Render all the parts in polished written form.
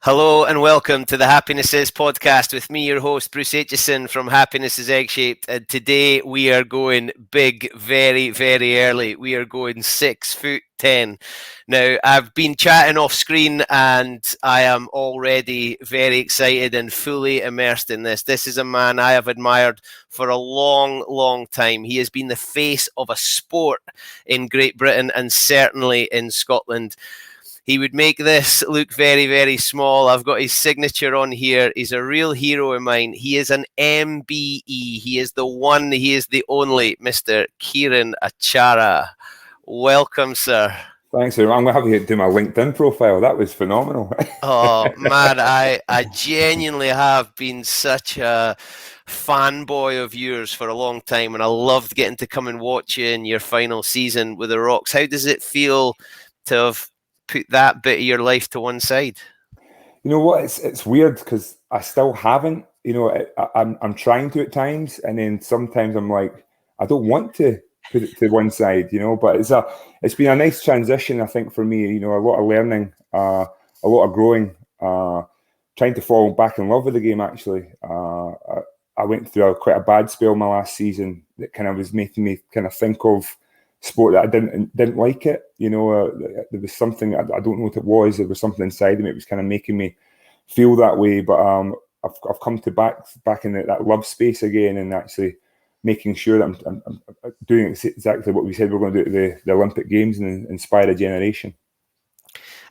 Hello and welcome to the Happiness Is podcast with me, your host, Bruce Aitchison from Happiness Is Egg-Shaped. And today we are going big, very, very early. We are going 6'10". Now, I've been chatting off screen and I am already very excited and fully immersed in this. This is a man I have admired for a long, long time. He has been the face of a sport in Great Britain and certainly in Scotland. He would make this look very, very small. I've got his signature on here. He's a real hero of mine. He is an MBE. He is the one, he is the only Mr. Kieron Achara. Welcome, sir. Thanks, I'm going to have to do my LinkedIn profile. That was phenomenal. Oh, man, I genuinely have been such a fanboy of yours for a long time, and I loved getting to come and watch you in your final season with the Rocks. How does it feel to have put that bit of your life to one side? You know what? It's weird because I still haven't. I'm trying to at times, and then sometimes I'm like, I don't want to put it to one side. But it's been a nice transition, I think, for me. A lot of learning, a lot of growing, trying to fall back in love with the game. Actually, I went through quite a bad spell my last season that kind of was making me kind of think of sport that I didn't like it. There was something, I don't know what it was. There was something inside of me. It was kind of making me feel that way. But I've come to back in that love space again, and actually making sure that I'm doing exactly what we said we're going to do at the Olympic Games and inspire a generation.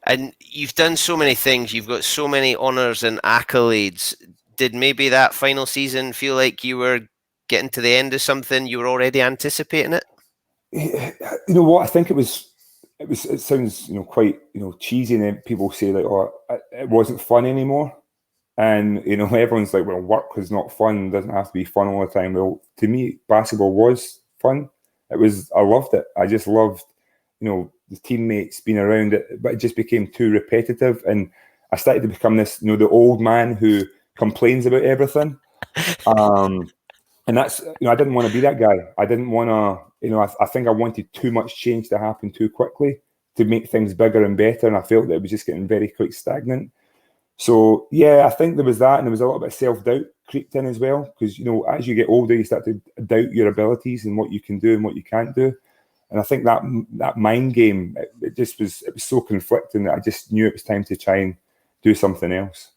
And you've done so many things. You've got so many honours and accolades. Did maybe that final season feel like you were getting to the end of something? You were already anticipating it? You know what? I think it sounds quite cheesy, and then people say like, oh, it wasn't fun anymore, and everyone's like, well, work is not fun, it doesn't have to be fun all the time. Well, to me, basketball was fun. I loved it. I just loved the teammates being around it, but it just became too repetitive, and I started to become this the old man who complains about everything. And that's, I didn't want to be that guy. I didn't want to, I think I wanted too much change to happen too quickly to make things bigger and better. And I felt that it was just getting very quite stagnant. So, yeah, I think there was that. And there was a little bit of self-doubt creeped in as well. Because, as you get older, you start to doubt your abilities and what you can do and what you can't do. And I think that mind game, it was so conflicting that I just knew it was time to try and do something else.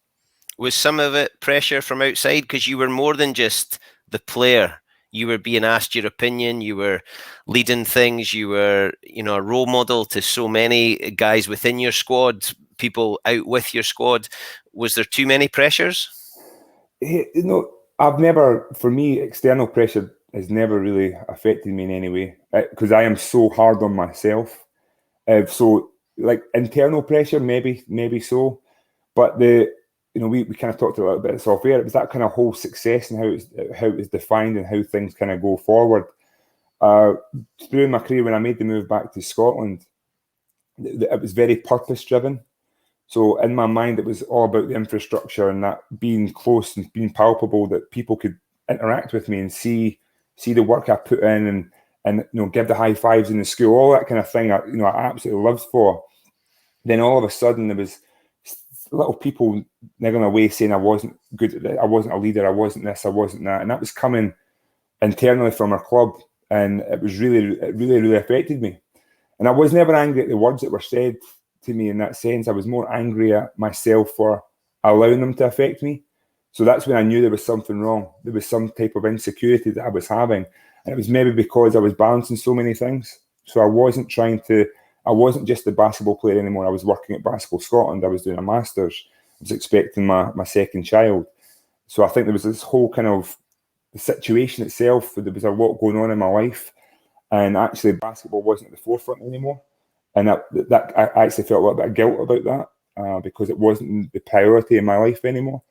Was some of it pressure from outside? Because you were more than just the player. You were being asked your opinion, you were leading things, you were a role model to so many guys within your squad, people out with your squad. Was there too many pressures? I've never, for me, external pressure has never really affected me in any way, because I am so hard on myself. So like internal pressure, maybe so, but we kind of talked a little bit of software. It was that kind of whole success and how it was defined and how things kind of go forward. Through my career, when I made the move back to Scotland, it was very purpose driven. So in my mind, it was all about the infrastructure and that being close and being palpable, that people could interact with me and see the work I put in and give the high fives in the school, all that kind of thing. I absolutely loved for. Then all of a sudden there was little people niggling away saying I wasn't good at it, I wasn't a leader, I wasn't this, I wasn't that, and that was coming internally from our club, and it really affected me. And I was never angry at the words that were said to me in that sense. I was more angry at myself for allowing them to affect me. So that's when I knew there was something wrong. There was some type of insecurity that I was having, and it was maybe because I was balancing so many things. So I wasn't just a basketball player anymore. I was working at Basketball Scotland. I was doing a master's. I was expecting my second child. So I think there was this whole kind of the situation itself. There was a lot going on in my life, and actually basketball wasn't at the forefront anymore. And that I actually felt a little bit of guilt about that, because it wasn't the priority in my life anymore.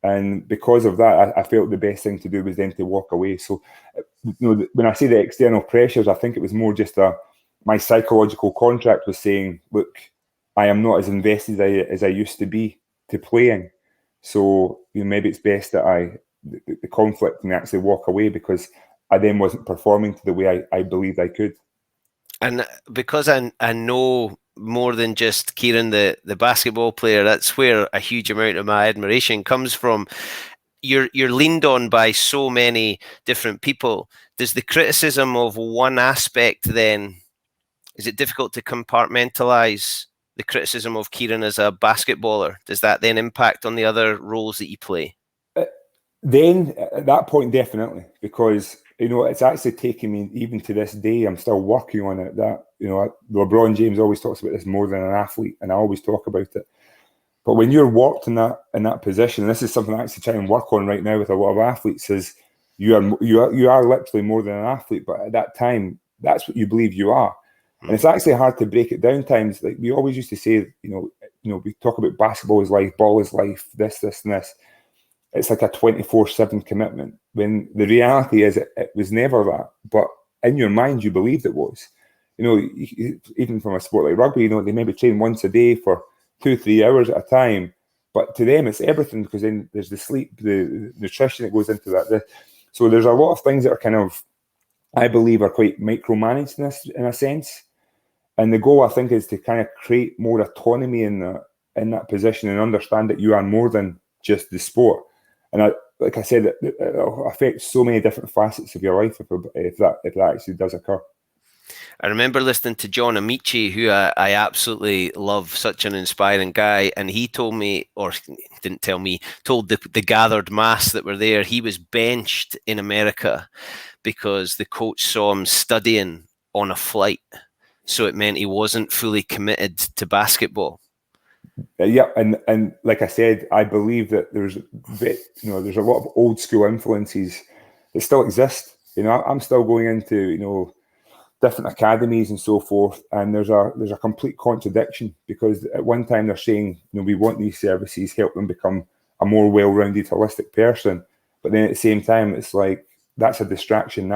And because of that, I felt the best thing to do was then to walk away. So, when I say the external pressures, I think it was more just my psychological contract was saying, look, I am not as invested as I used to be to playing. So maybe it's best that the conflict and actually walk away, because I then wasn't performing to the way I believed I could. And because I know more than just Kieron, the basketball player. That's where a huge amount of my admiration comes from. You're leaned on by so many different people. Does the criticism of one aspect then, is it difficult to compartmentalize the criticism of Kieron as a basketballer? Does that then impact on the other roles that you play? Then at that point, definitely, because it's actually taking me, even to this day, I'm still working on it. That LeBron James always talks about this more than an athlete, and I always talk about it. But when you're worked in that position, and this is something I actually try and work on right now with a lot of athletes, is you are literally more than an athlete, but at that time, that's what you believe you are. And it's actually hard to break it down times. Like we always used to say, we talk about basketball is life, ball is life, this, and this. It's like a 24/7 commitment, when the reality is it was never that. But in your mind, you believed it was. Even from a sport like rugby, they maybe train once a day for 2-3 hours at a time. But to them, it's everything, because then there's the sleep, the nutrition that goes into that. So there's a lot of things that are kind of, I believe, are quite micromanaged in a sense. And the goal, I think, is to kind of create more autonomy in that position, and understand that you are more than just the sport. And like I said, it affects so many different facets of your life if that actually does occur. I remember listening to John Amici, who I absolutely love, such an inspiring guy. And he told me, or didn't tell me, told the gathered mass that were there, he was benched in America because the coach saw him studying on a flight. So it meant he wasn't fully committed to basketball. Yeah, and like I said, I believe that there's a lot of old school influences that still exist. I'm still going into different academies and so forth, and there's a complete contradiction, because at one time they're saying we want these services, help them become a more well-rounded, holistic person, but then at the same time it's like that's a distraction.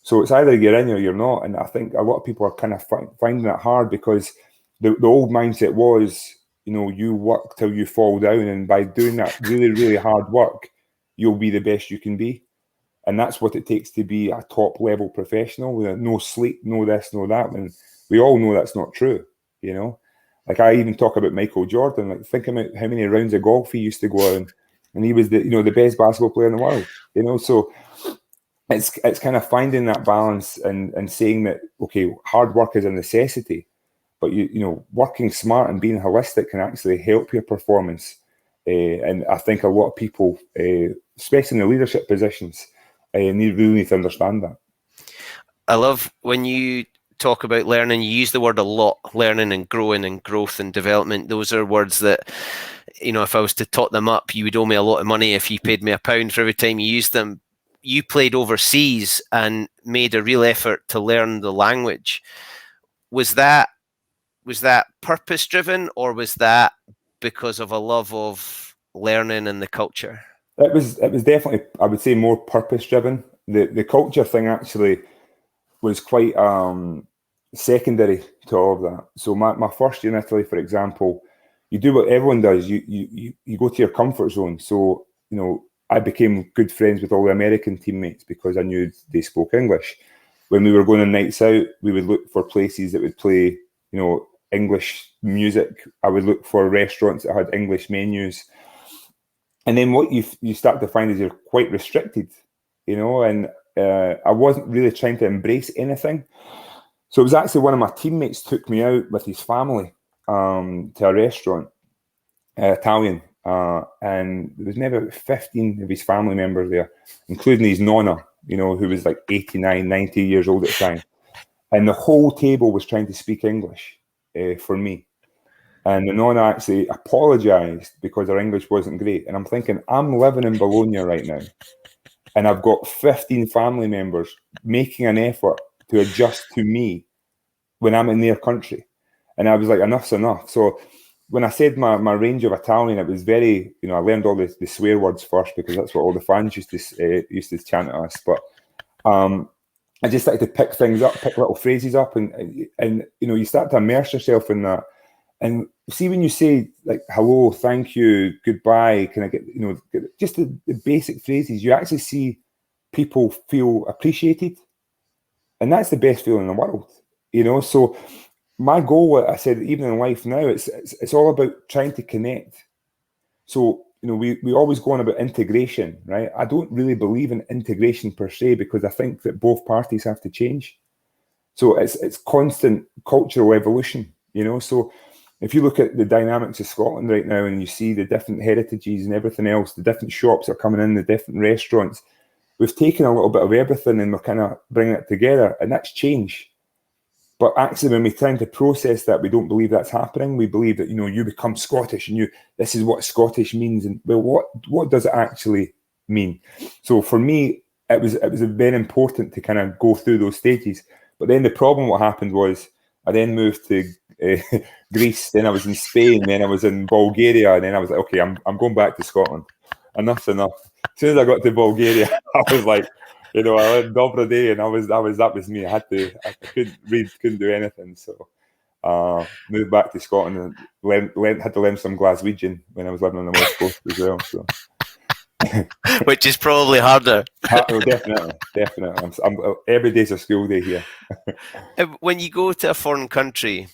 So it's either you're in or you're not, and I think a lot of people are kind of finding it hard, because the old mindset was, you work till you fall down, and by doing that really, really hard work, you'll be the best you can be. And that's what it takes to be a top level professional, with no sleep, no this, no that. And we all know that's not true, Like I even talk about Michael Jordan, like think about how many rounds of golf he used to go on, and he was the best basketball player in the world, So it's kind of finding that balance and saying that, okay, hard work is a necessity, but working smart and being holistic can actually help your performance. And I think a lot of people, especially in the leadership positions, really need to understand that. I love when you talk about learning, you use the word a lot, learning and growing and growth and development. Those are words that, if I was to tot them up, you would owe me a lot of money if you paid me £1 for every time you used them. You played overseas and made a real effort to learn the language. Was that purpose driven, or was that because of a love of learning and the culture? It was definitely, I would say, more purpose driven. The culture thing actually was quite secondary to all of that. So my first year in Italy, for example, you do what everyone does. You go to your comfort zone. So I became good friends with all the American teammates because I knew they spoke English. When we were going on nights out, we would look for places that would play English music. I would look for restaurants that had English menus. And then what you start to find is you're quite restricted, and I wasn't really trying to embrace anything. So it was actually one of my teammates took me out with his family to a restaurant, Italian, and there was maybe 15 of his family members there, including his nonna, who was like 89, 90 years old at the time. And the whole table was trying to speak English for me. And the nonna actually apologised because her English wasn't great. And I'm thinking, I'm living in Bologna right now, and I've got 15 family members making an effort to adjust to me when I'm in their country. And I was like, enough's enough. So when I said my range of Italian, it was very, I learned all the swear words first, because that's what all the fans used to chant at us. But I just started to pick things up, pick little phrases up, and you start to immerse yourself in that. And see, when you say like hello, thank you, goodbye, can I get just the basic phrases, you actually see people feel appreciated, and that's the best feeling in the world. you know. So my goal, I said, even in life now, it's all about trying to connect. So, you know, we always go on about integration, right? I don't really believe in integration per se, because I think that both parties have to change. So it's constant cultural evolution, you know. So if you look at the dynamics of Scotland right now, and you see the different heritages and everything else, the different shops that are coming in, the different restaurants, we've taken a little bit of everything and we're kind of bringing it together, and that's change. But actually, when we're trying to process that, we don't believe that's happening. We believe that, you know, you become Scottish and this is what Scottish means. And well, what does it actually mean? So for me, it was very important to kind of go through those stages. But then the problem, what happened was, I then moved to Greece, then I was in Spain, then I was in Bulgaria, and then I was like, okay, I'm going back to Scotland. Enough's enough. As soon as I got to Bulgaria, I was like, you know, I learned Dobra Day, and that was me. I couldn't read, couldn't do anything. So moved back to Scotland and had to learn some Glaswegian when I was living on the West Coast as well. So which is probably harder. Oh, definitely. Every day's a school day here. When you go to a foreign country,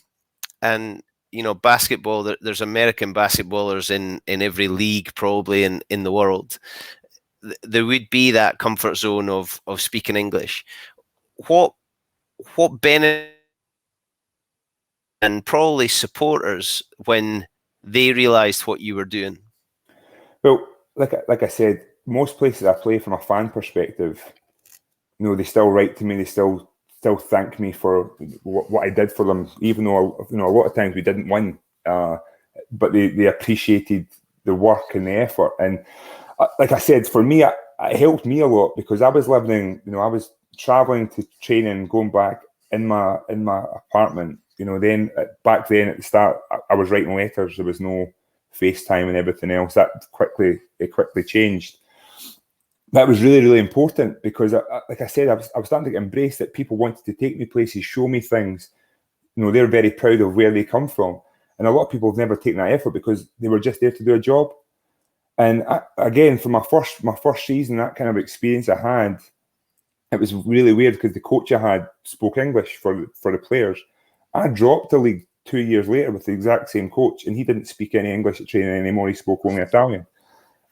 and you know, basketball, there's American basketballers in every league probably in the world. There would be that comfort zone of speaking English. What benefit and probably supporters when they realised what you were doing? Well, like I said, most places I play, from a fan perspective, you know, they still write to me. They still thank me for what I did for them, even though, you know, a lot of times we didn't win, but they appreciated the work and the effort. And like I said, for me, it helped me a lot, because I was living, you know, I was traveling to training, going back in my apartment. You know, then back then at the start, I was writing letters. There was no FaceTime and everything else. That quickly changed. That was really, really important, because like I said, I was starting to embrace that people wanted to take me places, show me things. You know, they're very proud of where they come from. And a lot of people have never taken that effort, because they were just there to do a job. And again, for my first season, that kind of experience I had, it was really weird, because the coach I had spoke English for the players. I dropped the league 2 years later with the exact same coach, and he didn't speak any English at training anymore. He spoke only Italian.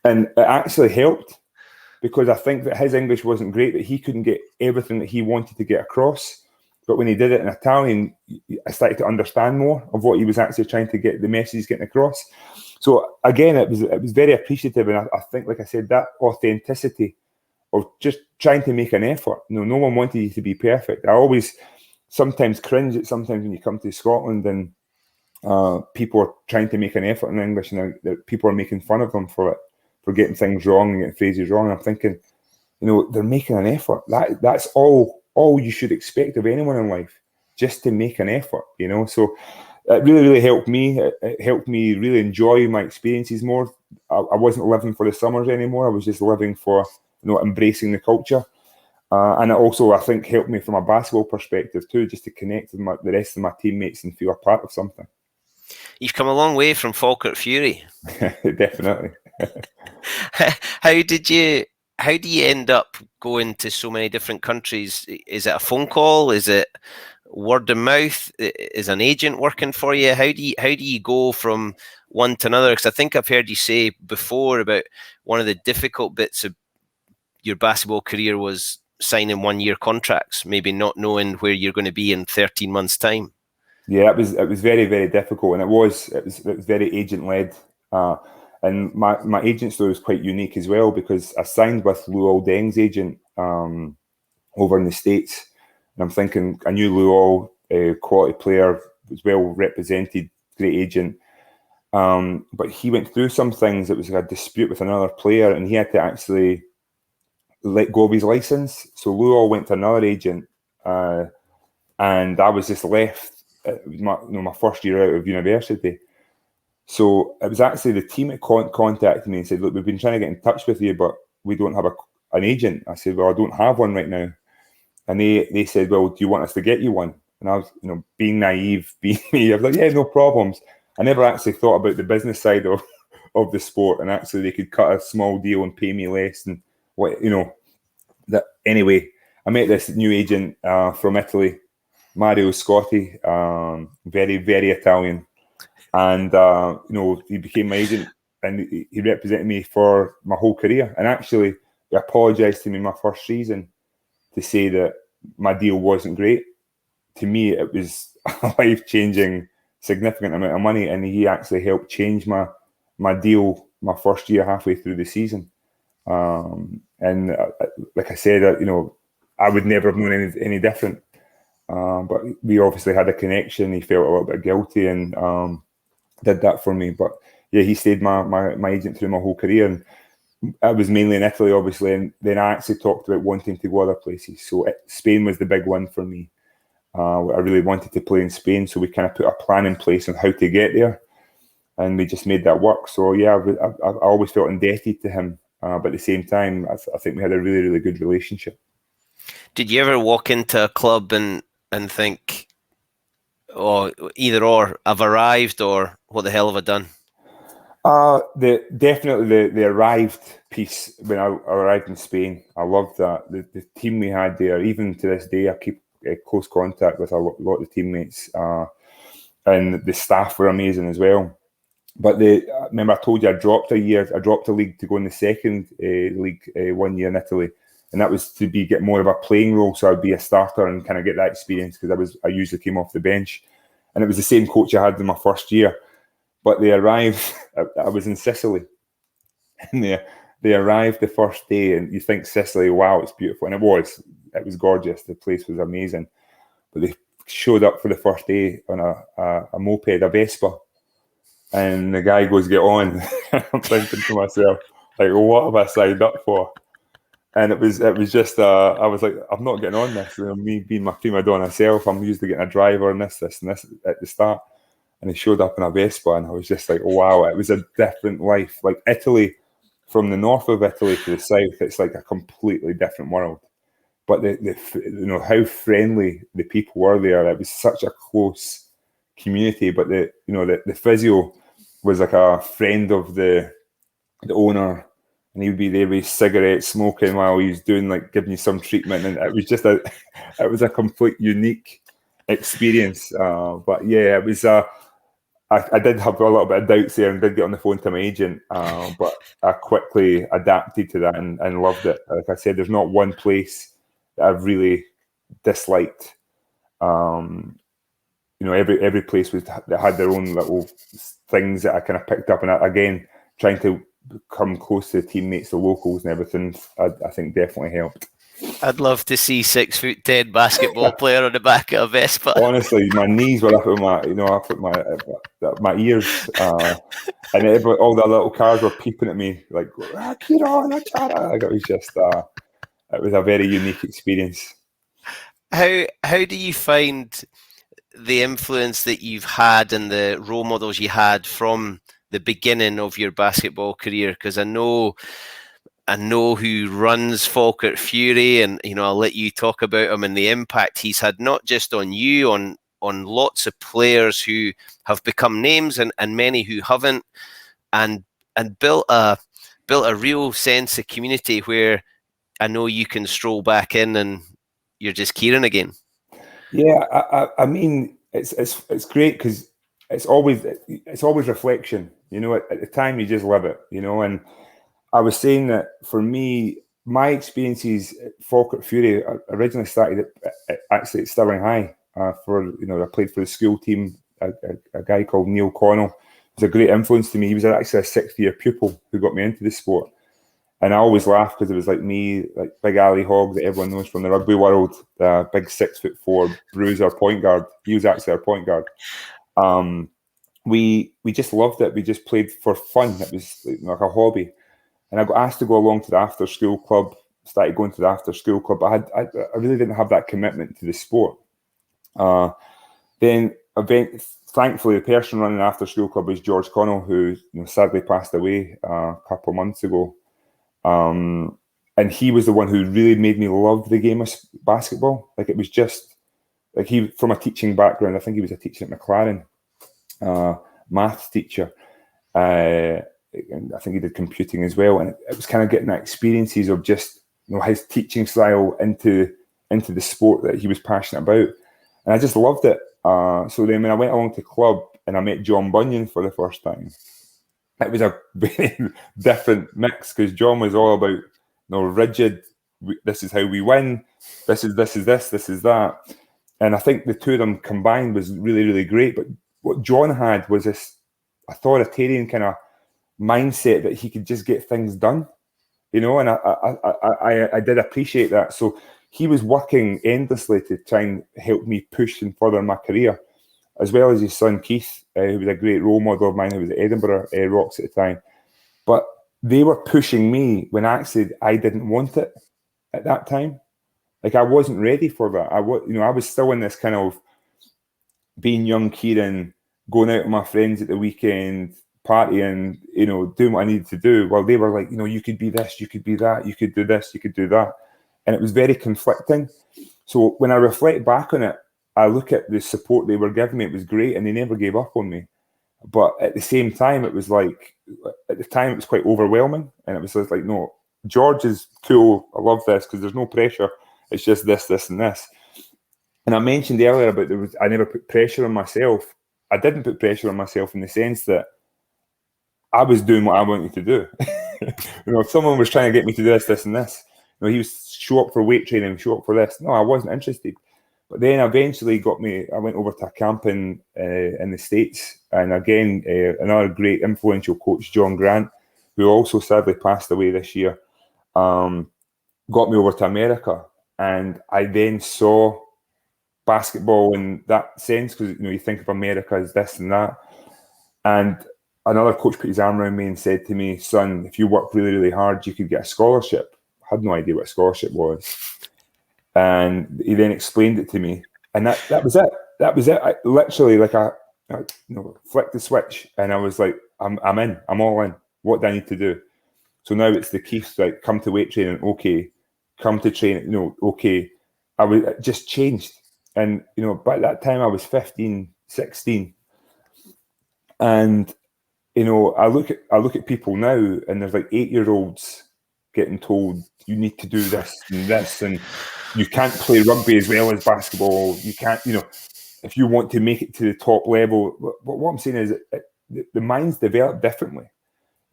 And it actually helped, because I think that his English wasn't great, that he couldn't get everything that he wanted to get across. But when he did it in Italian, I started to understand more of what he was actually trying to get, the message getting across. So again, it was very appreciative. And I think, like I said, that authenticity of just trying to make an effort. You know, no one wanted you to be perfect. I always sometimes cringe at sometimes when you come to Scotland and people are trying to make an effort in English, and people are making fun of them for getting things wrong and getting phrases wrong. And I'm thinking, you know, they're making an effort. That's all you should expect of anyone in life, just to make an effort, you know. So it really, really helped me. It helped me really enjoy my experiences more. I wasn't living for the summers anymore. I was just living for, you know, embracing the culture. And it also, I think, helped me from a basketball perspective too, just to connect with the rest of my teammates and feel a part of something. You've come a long way from Falkirk Fury. Definitely. How do you end up going to so many different countries? Is it a phone call? Is it word of mouth? Is an agent working for you? How do you go from one to another? Because I think I've heard you say before about one of the difficult bits of your basketball career was signing 1-year contracts, maybe not knowing where you're going to be in 13 months' time. Yeah, it was very, very difficult, and it was very agent led. And my agent story was quite unique as well, because I signed with Luol Deng's agent over in the States. And I'm thinking, I knew Luol, quality player, was well represented, great agent. But he went through some things. It was like a dispute with another player, and he had to actually let go of his license. So Luol went to another agent, and I was just left. It was my first year out of university. So it was actually the team that contacted me and said, look, we've been trying to get in touch with you, but we don't have an agent. I said, well, I don't have one right now. And they said, well, do you want us to get you one? And I was, you know, being naive, being me, I was like, yeah, no problems. I never actually thought about the business side of the sport, and actually they could cut a small deal and pay me less. And what, you know, that anyway, I met this new agent from Italy, Mario Scotti, very, very Italian. And, he became my agent, and he represented me for my whole career. And actually, he apologised to me my first season to say that my deal wasn't great. To me, it was a life-changing, significant amount of money, and he actually helped change my deal my first year, halfway through the season. And like I said, I would never have known any different. But we obviously had a connection. He felt a little bit guilty and did that for me. But yeah, he stayed my agent through my whole career. And I was mainly in Italy, obviously. And then I actually talked about wanting to go other places. So Spain was the big one for me. I really wanted to play in Spain. So we kind of put a plan in place on how to get there. And we just made that work. So yeah, I always felt indebted to him. But at the same time, I think we had a really, really good relationship. Did you ever walk into a club and think, oh, either or, I've arrived, or what the hell have I done? Definitely the arrived piece when I arrived in Spain. I loved that. The team we had there, even to this day, I keep close contact with a lot of the teammates. And the staff were amazing as well. But remember I told you I dropped a league to go in the second league 1 year in Italy. And that was to get more of a playing role, so I'd be a starter and kind of get that experience, because I usually came off the bench, and it was the same coach I had in my first year. But they arrived. I was in Sicily, and they arrived the first day, and you think Sicily, wow, it's beautiful, and it was gorgeous. The place was amazing, but they showed up for the first day on a moped, a Vespa, and the guy goes, "Get on." I'm thinking to myself, like, well, what have I signed up for? And it was just, I was like, I'm not getting on this. Me being my prima donna self, I'm used to getting a driver and this and this at the start. And he showed up in a Vespa, and I was just like, oh, wow, it was a different life. Like Italy, from the north of Italy to the south, it's like a completely different world. But how friendly the people were there. It was such a close community. But the physio was like a friend of the owner. And he would be there with cigarettes, smoking while he was doing, like, giving you some treatment, and it was just it was a complete unique experience. But yeah, it was. I did have a little bit of doubts there, and did get on the phone to my agent, but I quickly adapted to that and loved it. Like I said, there's not one place that I've really disliked. Every place that had their own little things that I kind of picked up, and again, trying to come close to the teammates, the locals and everything, I think definitely helped. I'd love to see 6'10" basketball player on the back of a Vespa. Honestly, my knees were up at my ears, and all the little cars were peeping at me like, Kieron Achara. It was just, it was a very unique experience. How do you find the influence that you've had and the role models you had from the beginning of your basketball career? Because I know who runs Falkirk Fury, and I'll let you talk about him and the impact he's had, not just on you, on lots of players who have become names and many who haven't, and built a real sense of community where I know you can stroll back in and you're just Kieron again. Yeah, I mean, it's great because it's always reflection. At the time you just live it. And I was saying that for me, my experiences at Falkirk Fury originally started actually at Stirling High. I played for the school team. A guy called Neil Connell was a great influence to me. He was actually a sixth-year pupil who got me into the sport. And I always laugh because it was like me, like Big Ali Hogg that everyone knows from the rugby world, the big 6'4" bruiser point guard. He was actually our point guard. We just loved it. We just played for fun. It was like a hobby. And I got asked to go along to the after school club. Started going to the after school club. I really didn't have that commitment to the sport. Then thankfully, the person running the after school club was George Connell, who sadly passed away a couple of months ago. And he was the one who really made me love the game of basketball. Like, it was just like, he, from a teaching background, I think he was a teacher at McLaren, maths teacher. And I think he did computing as well. And it was kind of getting that experiences of just his teaching style into the sport that he was passionate about. And I just loved it. So then when I went along to club and I met John Bunyan for the first time, it was a very different mix, because John was all about, rigid. This is how we win. This is this, this is that. And I think the two of them combined was really, really great. But what John had was this authoritarian kind of mindset that he could just get things done, and I did appreciate that. So he was working endlessly to try and help me push and further my career, as well as his son Keith, who was a great role model of mine, who was at Edinburgh Rocks at the time. But they were pushing me when actually I didn't want it at that time. Like, I wasn't ready for that. I was still in this kind of being young Kieron, going out with my friends at the weekend, partying, doing what I needed to do. While they were like, you could be this, you could be that, you could do this, you could do that. And it was very conflicting. So when I reflect back on it, I look at the support they were giving me. It was great, and they never gave up on me. But at the same time, it was like, at the time, it was quite overwhelming. And it was just like, no, George is cool. I love this because there's no pressure. It's just this, this, and this. And I mentioned earlier about I never put pressure on myself. I didn't put pressure on myself in the sense that I was doing what I wanted to do. If someone was trying to get me to do this, this, and this, he was show up for weight training, show up for this. No, I wasn't interested. But then eventually I went over to a camp in the States. And again, another great influential coach, John Grant, who also sadly passed away this year, got me over to America. And I then saw basketball in that sense, because you think of America as this and that. And another coach put his arm around me and said to me, son, if you work really, really hard, you could get a scholarship. I had no idea what a scholarship was. And he then explained it to me. And that was it. That was it. I literally, I flicked the switch, and I was like, I'm in. I'm all in. What do I need to do? So now it's the Keiths, like, come to weight training, okay. Come to training, okay. It just changed. And, by that time I was 15, 16. And, I look at people now, and there's like 8-year-olds getting told, you need to do this, and you can't play rugby as well as basketball. You can't, if you want to make it to the top level. What I'm saying is the mind's developed differently.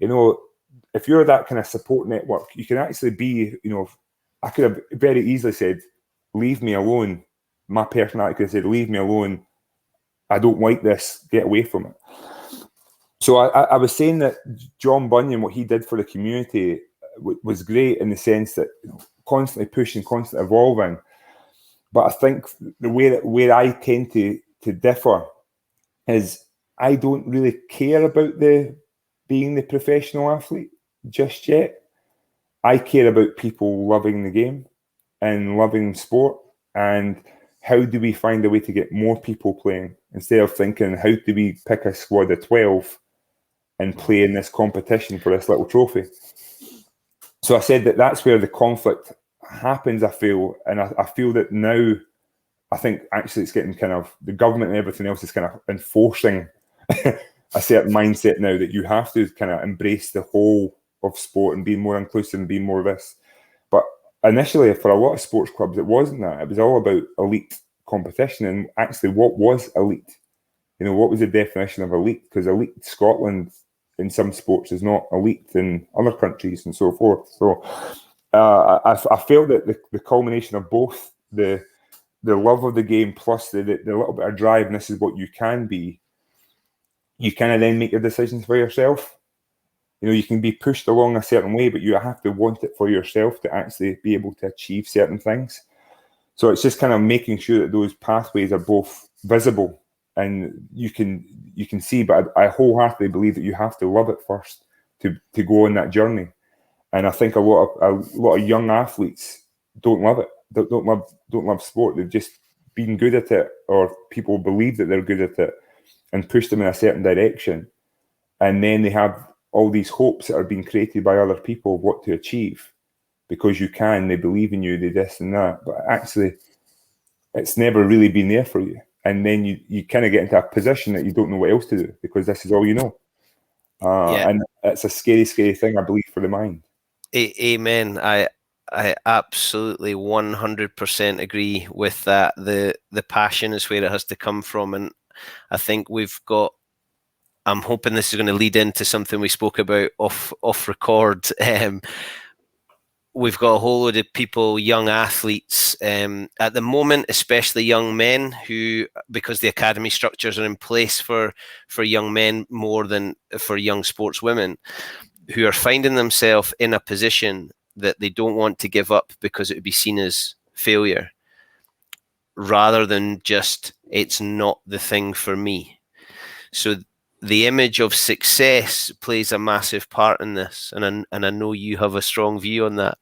If you're that kind of support network, you can actually be, I could have very easily said, leave me alone. My personality could have said, leave me alone. I don't like this. Get away from it. So I was saying that John Bunyan, what he did for the community was great, in the sense that constantly pushing, constantly evolving. But I think the way that where I tend to differ is I don't really care about being the professional athlete just yet. I care about people loving the game and loving sport, and how do we find a way to get more people playing, instead of thinking, how do we pick a squad of 12 and play in this competition for this little trophy? So I said that's where the conflict happens, I feel. And I feel that now, I think actually it's getting kind of, the government and everything else is kind of enforcing a certain mindset now, that you have to kind of embrace the whole of sport and be more inclusive and be more of this. But initially, for a lot of sports clubs, it wasn't that. It was all about elite competition. And actually, what was elite? What was the definition of elite? Because elite Scotland in some sports is not elite in other countries, and so forth. So I felt that the culmination of both the love of the game plus the little bit of drive, and this is what you can be, you kind of then make your decisions for yourself. You can be pushed along a certain way, but you have to want it for yourself to actually be able to achieve certain things. So it's just kind of making sure that those pathways are both visible and you can see. But I wholeheartedly believe that you have to love it first to go on that journey. And I think a lot of young athletes don't love it. Don't love sport. They've just been good at it, or people believe that they're good at it and push them in a certain direction. And then they have all these hopes that are being created by other people of what to achieve, because they believe in you, they this and that. But actually, it's never really been there for you. And then you kind of get into a position that you don't know what else to do, because this is all you know. And it's a scary, scary thing, I believe, for the mind. Amen. I absolutely 100% agree with that. The passion is where it has to come from, and I think I'm hoping this is going to lead into something we spoke about off record. We've got a whole load of people, young athletes, at the moment, especially young men who, because the academy structures are in place for young men more than for young sportswomen, who are finding themselves in a position that they don't want to give up because it would be seen as failure, rather than just, it's not the thing for me. So the image of success plays a massive part in this, and I know you have a strong view on that.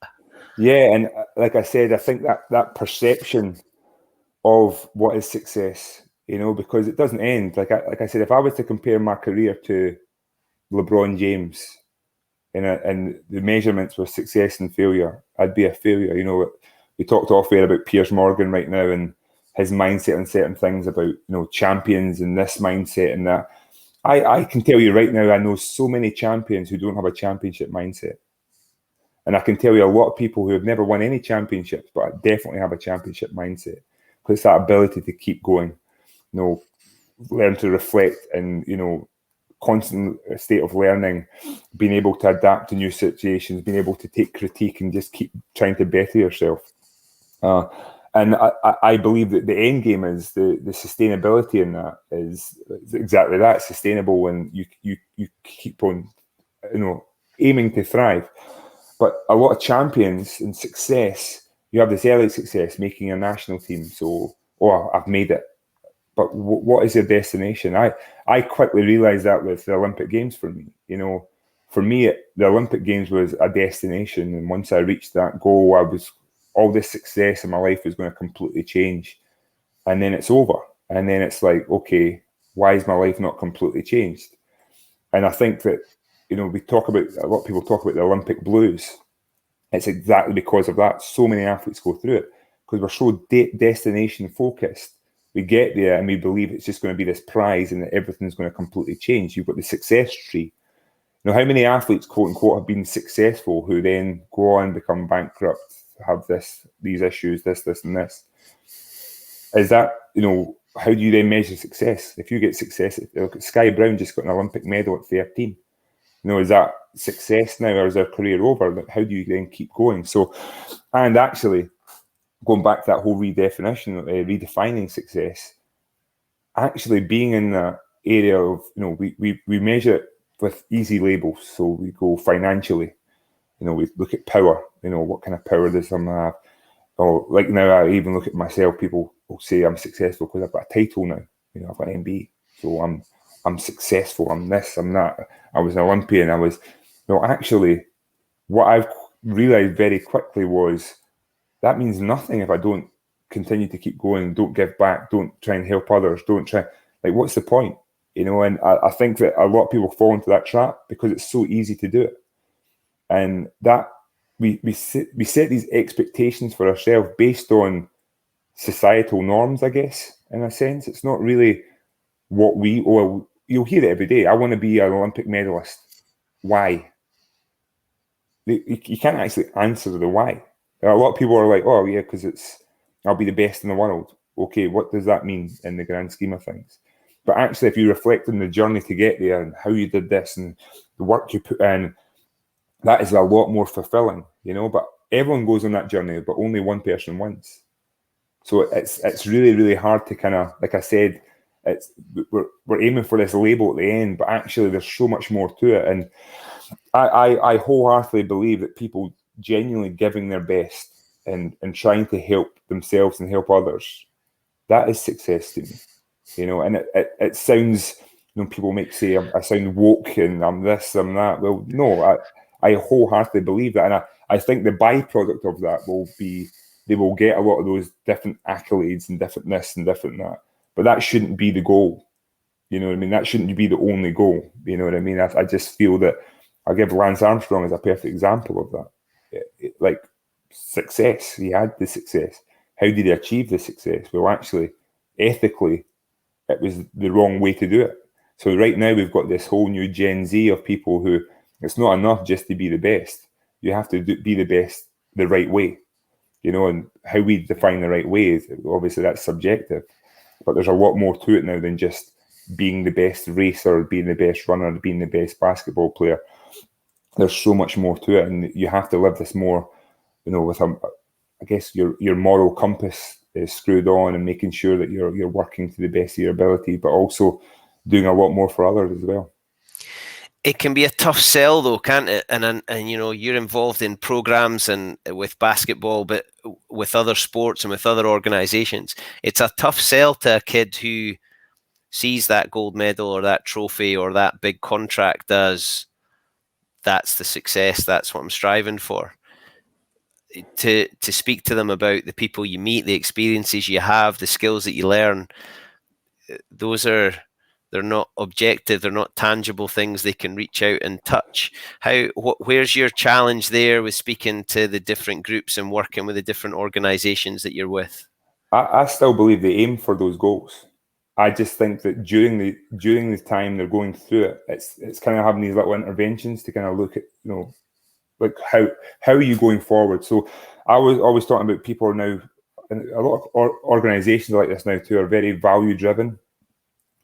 Yeah, and like I said, I think that perception of what is success, because it doesn't end. Like I said, if I was to compare my career to LeBron James, and the measurements were success and failure, I'd be a failure. We talked off air about Piers Morgan right now and his mindset on certain things about champions and this mindset and that. I can tell you right now, I know so many champions who don't have a championship mindset. And I can tell you a lot of people who have never won any championships, but definitely have a championship mindset. Because it's that ability to keep going, learn to reflect and, constant state of learning, being able to adapt to new situations, being able to take critique and just keep trying to better yourself. And I believe that the end game is the sustainability in that is exactly that, sustainable, and you keep on, aiming to thrive. But a lot of champions and success, you have this early success, making a national team. So, I've made it. But what is your destination? I quickly realised that with the Olympic Games for me. For me, the Olympic Games was a destination. And once I reached that goal, all this success in my life was going to completely change. And then it's over. And then it's like, okay, why is my life not completely changed? And I think that, a lot of people talk about the Olympic blues. It's exactly because of that. So many athletes go through it because we're so destination focused. We get there and we believe it's just going to be this prize and that everything's going to completely change. You've got the success tree. How many athletes, quote unquote, have been successful who then go on, become bankrupt, have these issues, this, and this? Is that, how do you then measure success? If you get success, look at Sky Brown, just got an Olympic medal at 13. Is that success now, or is their career over? How do you then keep going? So, and actually, going back to that whole redefining success, actually being in that area of, we measure it with easy labels. So we go financially, we look at power, what kind of power does someone have? Or like now, I even look at myself, people will say I'm successful because I've got a title now, I've got an MBA. So I'm successful, I'm this, I'm that. I was an Olympian, actually, what I've realised very quickly was that means nothing if I don't continue to keep going, don't give back, don't try and help others, don't try, what's the point? And I think that a lot of people fall into that trap because it's so easy to do it. And that we set these expectations for ourselves based on societal norms, I guess, in a sense. It's not really what you'll hear it every day. I want to be an Olympic medalist. Why? You can't actually answer the why. A lot of people are like, oh yeah, because I'll be the best in the world. Okay, what does that mean in the grand scheme of things? But actually, if you reflect on the journey to get there and how you did this and the work you put in, that is a lot more fulfilling, But everyone goes on that journey, but only one person wins. So it's really, really hard to kind of, like I said, we're aiming for this label at the end, but actually there's so much more to it. And I wholeheartedly believe that people genuinely giving their best and trying to help themselves and help others, that is success to me. And it sounds, people might say I sound woke and I'm this, I'm that. Well, no, I wholeheartedly believe that. And I think the byproduct of that will be they will get a lot of those different accolades and different this and different that. But that shouldn't be the goal. You know what I mean? That shouldn't be the only goal. You know what I mean? I just feel that I give Lance Armstrong as a perfect example of that. Like success, he had the success. How did he achieve the success? Well, actually, ethically, it was the wrong way to do it. So right now we've got this whole new Gen Z of people who it's not enough just to be the best. You have to be the best the right way, and how we define the right way is obviously that's subjective, but there's a lot more to it now than just being the best racer, being the best runner, being the best basketball player. There's so much more to it, and you have to live this more, with I guess your moral compass is screwed on and making sure that you're working to the best of your ability, but also doing a lot more for others as well. It can be a tough sell though, can't it? And you're involved in programs and with basketball, but with other sports and with other organizations, it's a tough sell to a kid who sees that gold medal or that trophy or that big contract as that's the success, that's what I'm striving for. To speak to them about the people you meet, the experiences you have, the skills that you learn, they're not objective, they're not tangible things they can reach out and touch. Where's your challenge there with speaking to the different groups and working with the different organizations that you're with? I still believe they aim for those goals. I just think that during the time they're going through it, it's kind of having these little interventions to kind of look at, like how are you going forward. So I was always talking about people are now, and a lot of organizations like this now too are very value driven,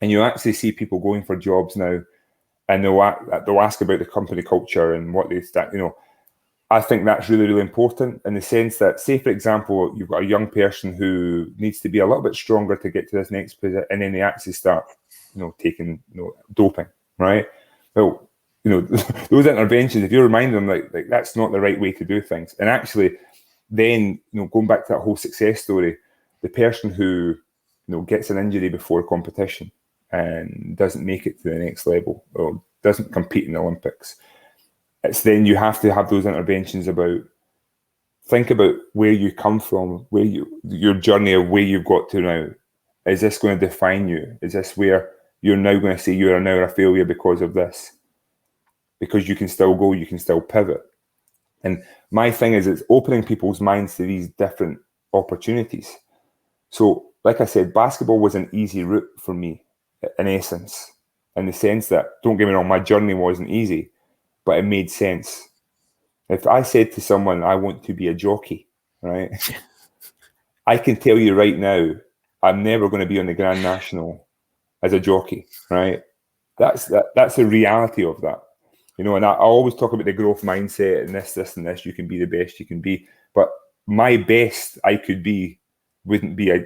and you actually see people going for jobs now, and they'll ask about the company culture and what they start. I think that's really, really important in the sense that, say, for example, you've got a young person who needs to be a little bit stronger to get to this next position, and then they actually start, taking, doping, right? Well, those interventions, if you remind them like that's not the right way to do things, and actually, then going back to that whole success story, the person who gets an injury before a competition and doesn't make it to the next level or doesn't compete in the Olympics. It's then you have to have those interventions think about where you come from, your journey of where you've got to now. Is this going to define you? Is this where you're now going to say you are now a failure because of this? Because you can still go, you can still pivot. And my thing is, it's opening people's minds to these different opportunities. So, like I said, basketball was an easy route for me, in essence, in the sense that, don't get me wrong, my journey wasn't easy, but it made sense. If I said to someone, I want to be a jockey, right? I can tell you right now, I'm never going to be on the Grand National as a jockey, right? That's the reality of that. And I always talk about the growth mindset and this and this. You can be the best you can be, but my best I could be wouldn't be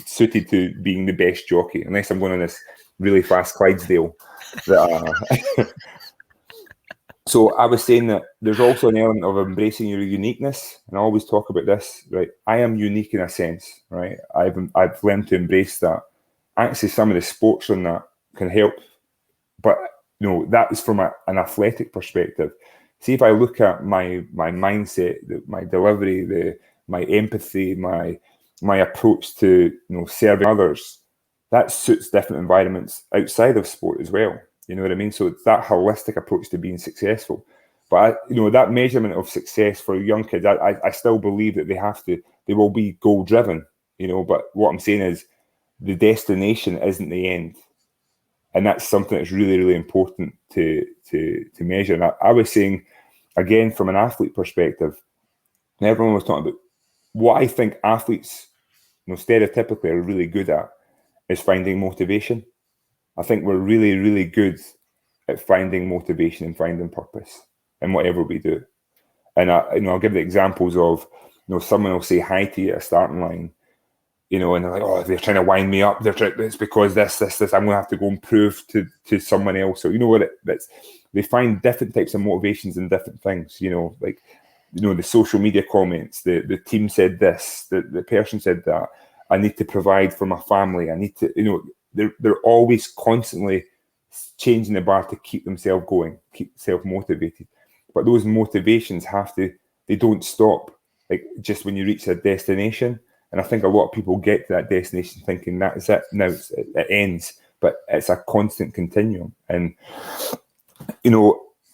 suited to being the best jockey unless I'm going on this really fast Clydesdale. So I was saying that there's also an element of embracing your uniqueness, and I always talk about this, right? I am unique in a sense, right? I've learned to embrace that. Actually, some of the sports on that can help, but that is from an athletic perspective. See, if I look at my mindset, my delivery, my empathy, my approach to serving others, that suits different environments outside of sport as well. You know what I mean? So it's that holistic approach to being successful. But that measurement of success for young kids, I still believe that they will be goal driven. But what I'm saying is the destination isn't the end. And that's something that's really, really important to measure. And I was saying, again, from an athlete perspective, and everyone was talking about what I think athletes, stereotypically are really good at is finding motivation. I think we're really, really good at finding motivation and finding purpose in whatever we do. And I'll give the examples of, someone will say hi to you at a starting line, and they're like, oh, they're trying to wind me up. It's because this. I'm going to have to go and prove to someone else. So they find different types of motivations in different things. The social media comments, the team said this, the person said that. I need to provide for my family. I need to, they're always constantly changing the bar to keep themselves going, keep self-motivated. But those motivations they don't stop, like just when you reach a destination. And I think a lot of people get to that destination thinking that is it, now it ends, but it's a constant continuum. And,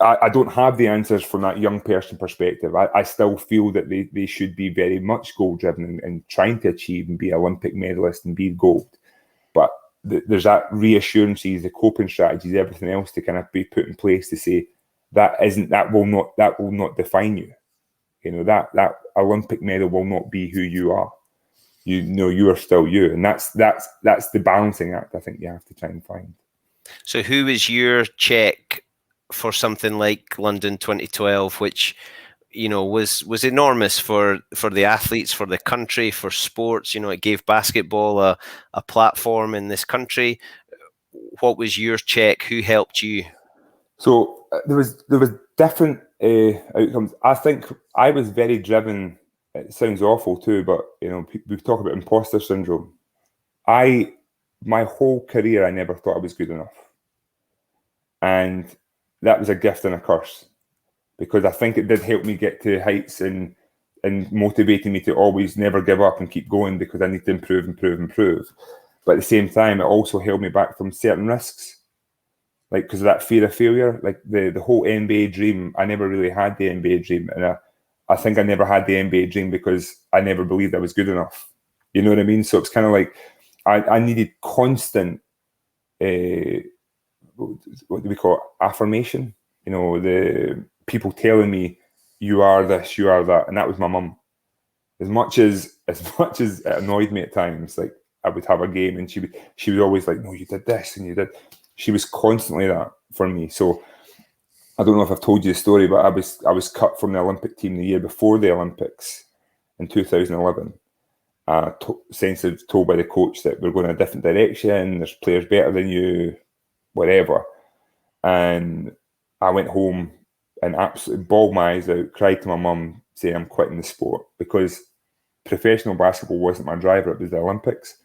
I don't have the answers from that young person perspective. I still feel that they should be very much goal-driven and trying to achieve and be Olympic medalist and be gold. But there's that reassurances, the coping strategies, everything else to kind of be put in place to say that will not define you. You know, that Olympic medal will not be who you are. You know, you are still you, and that's the balancing act I think you have to try and find. So who was your check for something like London 2012, which, you know, was enormous for the athletes, for the country, for sports? You know, it gave basketball a platform in this country. What was your check? Who helped you? So there was different outcomes. I think I was very driven. It sounds awful too, but you know, we talk about imposter syndrome. My whole career, I never thought I was good enough, and that was a gift and a curse, because I think it did help me get to heights and motivating me to always never give up and keep going, because I need to improve. But at the same time, it also held me back from certain risks, like because of that fear of failure. Like the whole NBA dream, I never really had the NBA dream, and I think I never had the NBA dream because I never believed I was good enough. You know what I mean? So it's kind of like I needed constant, what do we call it? Affirmation. You know, the people telling me you are this, you are that, and that was my mum. As much as it annoyed me at times, like I would have a game and she was always like, no, you did this and you did. She was constantly that for me. So I don't know if I've told you the story, but I was cut from the Olympic team the year before the Olympics in 2011. Since I was told by the coach that we're going in a different direction, there's players better than you, whatever. And I went home and absolutely bawled my eyes out, cried to my mum, saying I'm quitting the sport, because professional basketball wasn't my driver, it was the Olympics.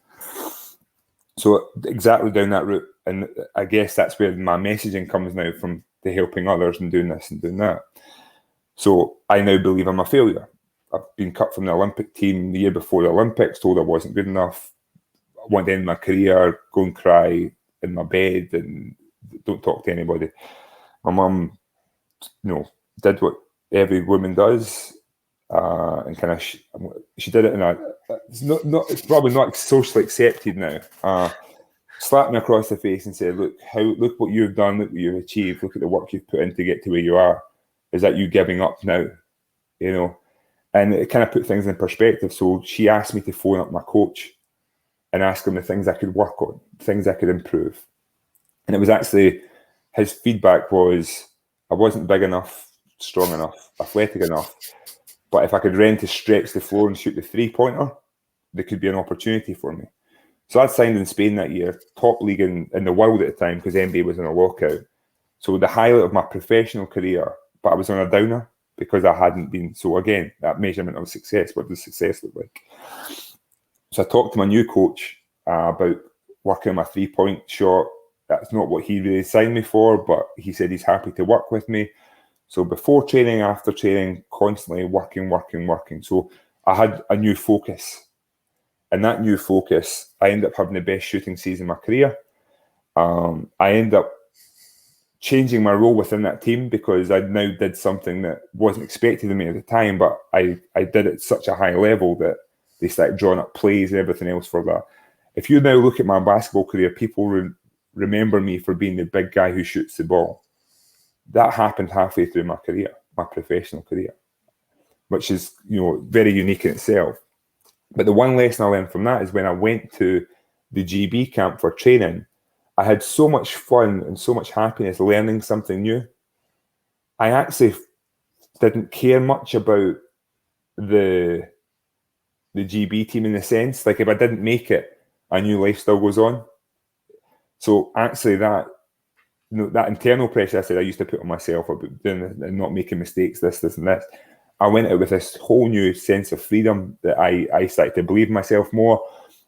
So exactly down that route, and I guess that's where my messaging comes now, from the helping others and doing this and doing that. So I now believe I'm a failure. I've been cut from the Olympic team the year before the Olympics, told I wasn't good enough. I wanted to end my career, go and cry in my bed and don't talk to anybody. My mum, you know, did what every woman does, and kind of she did it in a it's probably not socially accepted now. Slapped me across the face and said, look what you've done, look what you've achieved, look at the work you've put in to get to where you are. Is that you giving up now? You know, and it kind of put things in perspective. So she asked me to phone up my coach and ask him the things I could work on, things I could improve. And it was actually, his feedback was, I wasn't big enough, strong enough, athletic enough, but if I could learn to stretch the floor and shoot the three-pointer, there could be an opportunity for me. So I'd signed in Spain that year, top league in the world at the time, because NBA was in a lockout. So the highlight of my professional career, but I was on a downer because I hadn't been. So again, that measurement of success, what does success look like? So I talked to my new coach about working on my three-point shot. That's not what he really signed me for, but he said he's happy to work with me. So before training, after training, constantly working. So I had a new focus. And that new focus, I ended up having the best shooting season of my career. I ended up changing my role within that team, because I now did something that wasn't expected of me at the time, but I did it at such a high level that they started drawing up plays and everything else for that. If you now look at my basketball career, people remember me for being the big guy who shoots the ball. That happened halfway through my career, my professional career, which is, you know, very unique in itself. But the one lesson I learned from that is when I went to the GB camp for training, I had so much fun and so much happiness learning something new. I actually didn't care much about the GB team, in the sense, like if I didn't make it, I knew life still goes on. So actually that, you know, that internal pressure I said I used to put on myself about doing this and not making mistakes, this and this, I went out with this whole new sense of freedom that I started to believe in myself more.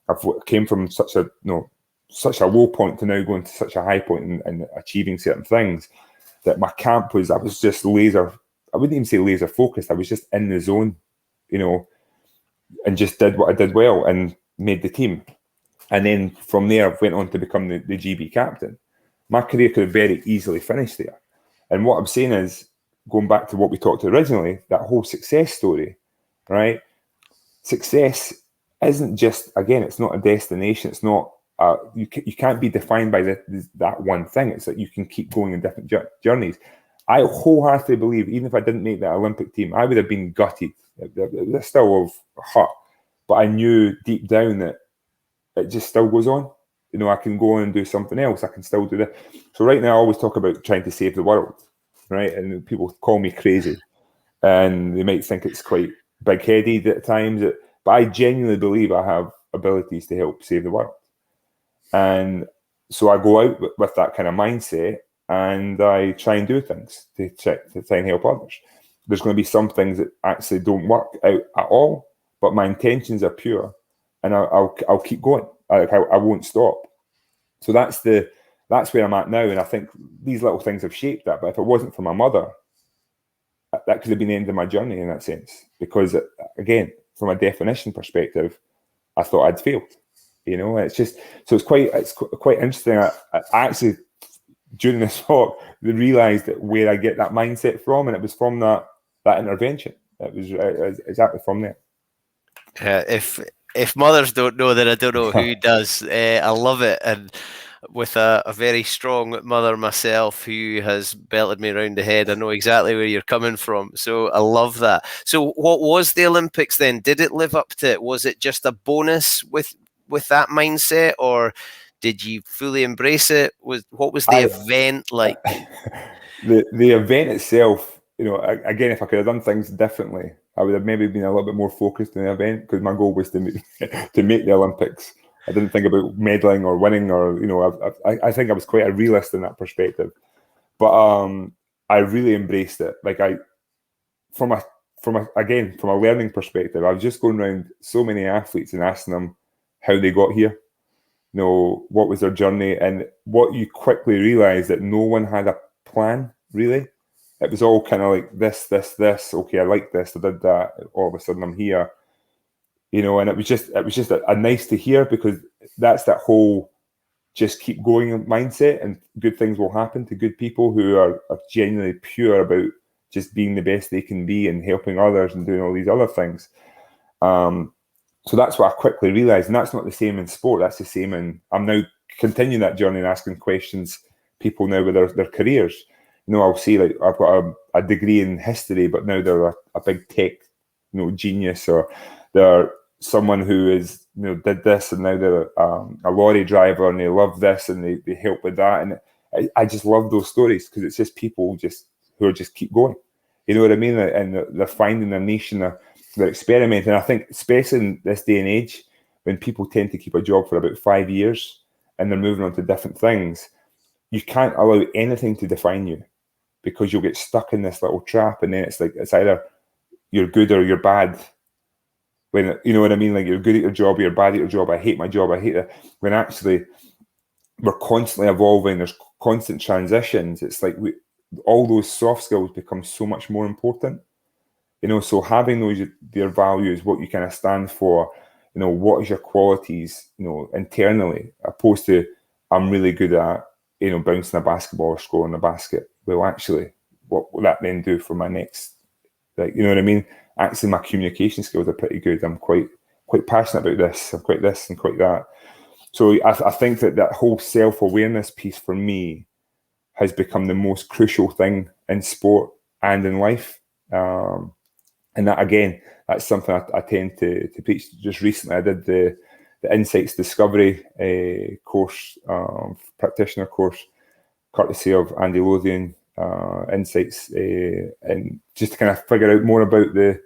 I've came from such a low point to now going to such a high point and achieving certain things, that my camp was, I was just laser, I wouldn't even say laser focused, I was just in the zone, you know, and just did what I did well and made the team. And then from there, I went on to become the GB captain. My career could have very easily finished there. And what I'm saying is, going back to what we talked originally, that whole success story, right? Success isn't just, again, it's not a destination. It's not, you can't be defined by that one thing. It's that you can keep going in different journeys. I wholeheartedly believe, even if I didn't make that Olympic team, I would have been gutted. It still have hurt, but I knew deep down that it just still goes on. You know, I can go on and do something else. I can still do that. So right now, I always talk about trying to save the world, right? And people call me crazy, and they might think it's quite big-headed at times. But I genuinely believe I have abilities to help save the world. And so I go out with that kind of mindset, and I try and do things to try and help others. There's going to be some things that actually don't work out at all, but my intentions are pure, and I'll keep going. I won't stop. So that's where I'm at now, and I think these little things have shaped that. But if it wasn't for my mother, that could have been the end of my journey in that sense. Because again, from a definition perspective, I thought I'd failed. You know, it's just so it's quite interesting. I actually during this talk realised that where I get that mindset from, and it was from that intervention. It was exactly from there. If mothers don't know, then I don't know who does. I love it, and with a very strong mother myself who has belted me around the head, I know exactly where you're coming from. So I love that. So what was the Olympics then? Did it live up to it? Was it just a bonus with that mindset, or did you fully embrace it? What was the event like? The event itself, you know, again, if I could have done things differently, I would have maybe been a little bit more focused in the event, because my goal was to make the Olympics. I didn't think about medaling or winning, or, you know, I think I was quite a realist in that perspective. But I really embraced it. Like from a learning perspective, I was just going around so many athletes and asking them how they got here. You know, what was their journey, and what you quickly realize that no one had a plan, really. It was all kind of like this. Okay, I like this. I did that. All of a sudden, I'm here. You know, and it was just a nice to hear, because that's that whole just keep going mindset, and good things will happen to good people who are genuinely pure about just being the best they can be and helping others and doing all these other things. So that's what I quickly realised, and that's not the same in sport. That's the same in. I'm now continuing that journey and asking questions. People now with their careers. You know, I'll say, like, I've got a degree in history, but now they're a big tech, you know, genius, or they're someone who is, you know, did this, and now they're a lorry driver, and they love this, and they help with that. And I just love those stories, because it's just people who are just keep going. You know what I mean? And they're finding their niche, and they're experimenting. I think, especially in this day and age, when people tend to keep a job for about 5 years and they're moving on to different things, you can't allow anything to define you, because you'll get stuck in this little trap, and then it's like it's either you're good or you're bad. When, you know what I mean? Like, you're good at your job, you're bad at your job. I hate my job. I hate it. When actually we're constantly evolving. There's constant transitions. It's like all those soft skills become so much more important. You know, so having their values, what you kind of stand for, you know, what is your qualities, you know, internally, opposed to I'm really good at, you know, bouncing a basketball or scoring a basket. Well, actually, what will that then do for my next, like, you know what I mean? Actually, my communication skills are pretty good. I'm quite passionate about this. I'm quite this and quite that. So I think that whole self-awareness piece for me has become the most crucial thing in sport and in life. And that, again, that's something I tend to preach. Just recently, I did the Insights Discovery course, practitioner course, courtesy of Andy Lothian, Insights, and just to kind of figure out more about the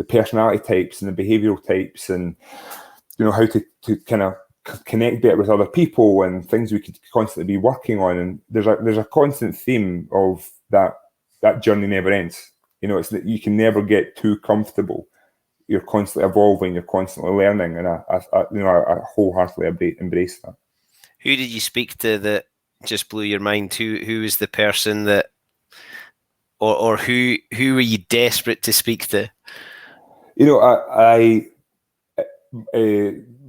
personality types and the behavioural types, and, you know, how to kind of connect better with other people, and things we could constantly be working on. And there's a constant theme of that journey never ends. You know, it's that you can never get too comfortable. You're constantly evolving. You're constantly learning, and I wholeheartedly embrace that. Who did you speak to that just blew your mind? Who was the person that, or who were you desperate to speak to? You know,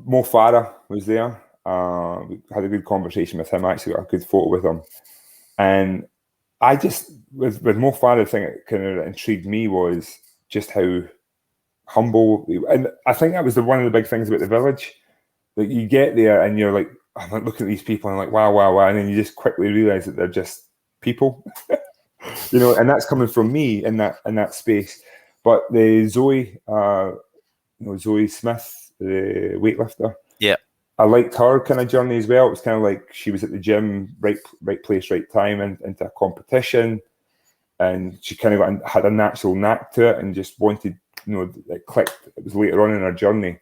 Mo Farah was there. We had a good conversation with him. I actually got a good photo with him, and I just, with Mo Farah, the thing that kind of intrigued me was just how humble, and I think that was one of the big things about the village. That you get there and you're like, I'm like looking at these people and I'm like, wow, and then you just quickly realise that they're just people. You know, and that's coming from me in that space. But the Zoe, Zoe Smith, the weightlifter. Yeah. I liked her kind of journey as well. It was kind of like she was at the gym, right place, right time, and into a competition, and she kind of had a natural knack to it, and just wanted, it clicked. It was later on in her journey,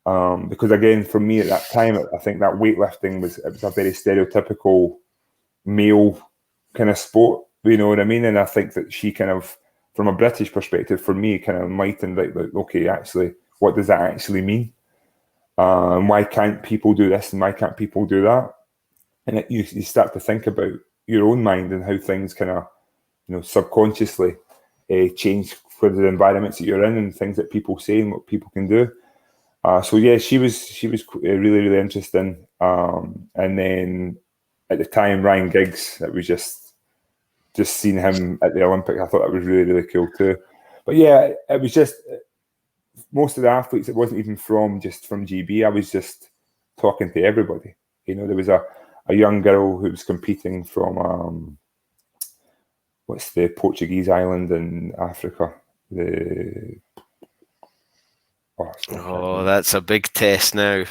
because again, for me at that time, I think that weightlifting was a very stereotypical male kind of sport. You know what I mean? And I think that she kind of, from a British perspective, for me, kind of enlightened, like okay, actually, what does that actually mean? Why can't people do this and why can't people do that? And you start to think about your own mind and how things kind of, subconsciously change for the environments that you're in and things that people say and what people can do. So yeah, she was really, really interesting. And then at the time, Ryan Giggs, it was just seeing him at the Olympics, I thought that was really, really cool too. But yeah, it was just, most of the athletes, it wasn't even from GB. I was just talking to everybody. There was a young girl who was competing from what's the Portuguese island in Africa? That's a big test now.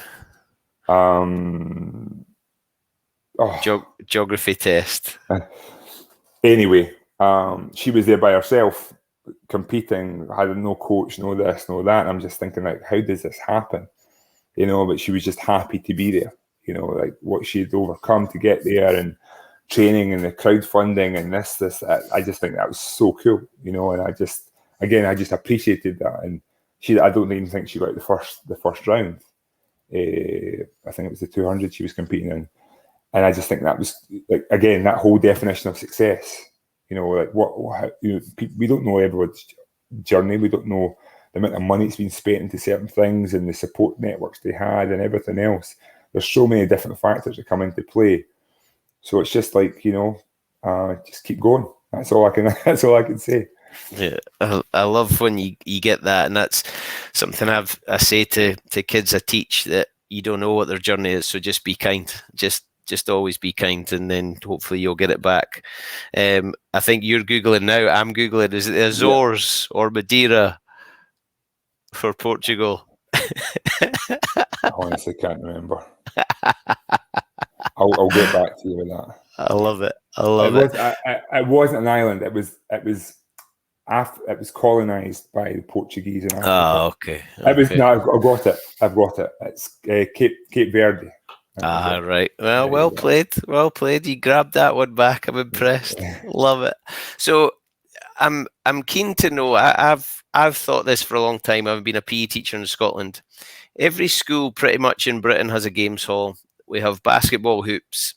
Geography test. Anyway, she was there by herself, competing, had no coach, no this, no that. And I'm just thinking, like, how does this happen? But she was just happy to be there. Like what she'd overcome to get there, and training and the crowdfunding and this. I just think that was so cool. And I just appreciated that. And I don't even think she got the first round. I think it was the 200 she was competing in, and I just think that was, like, again, that whole definition of success. Like we don't know everyone's journey. We don't know the amount of money that's been spent into certain things and the support networks they had and everything else. There's so many different factors that come into play. So it's just like, just keep going. That's all I can say. Yeah, I love when you get that, and that's something I say to kids I teach, that you don't know what their journey is, so just be kind. Just always be kind, and then hopefully you'll get it back. I think you're Googling now. I'm Googling. Is it the Azores or Madeira for Portugal? I honestly can't remember. I'll get back to you with that. I love it. It wasn't an island. It was colonized by the Portuguese in Africa. Oh, okay. It was, no, I've got it. It's Cape Verde. Right. Well played. You grabbed that one back. I'm impressed. Love it. So I'm keen to know. I've thought this for a long time. I've been a PE teacher in Scotland. Every school pretty much in Britain has a games hall. We have basketball hoops.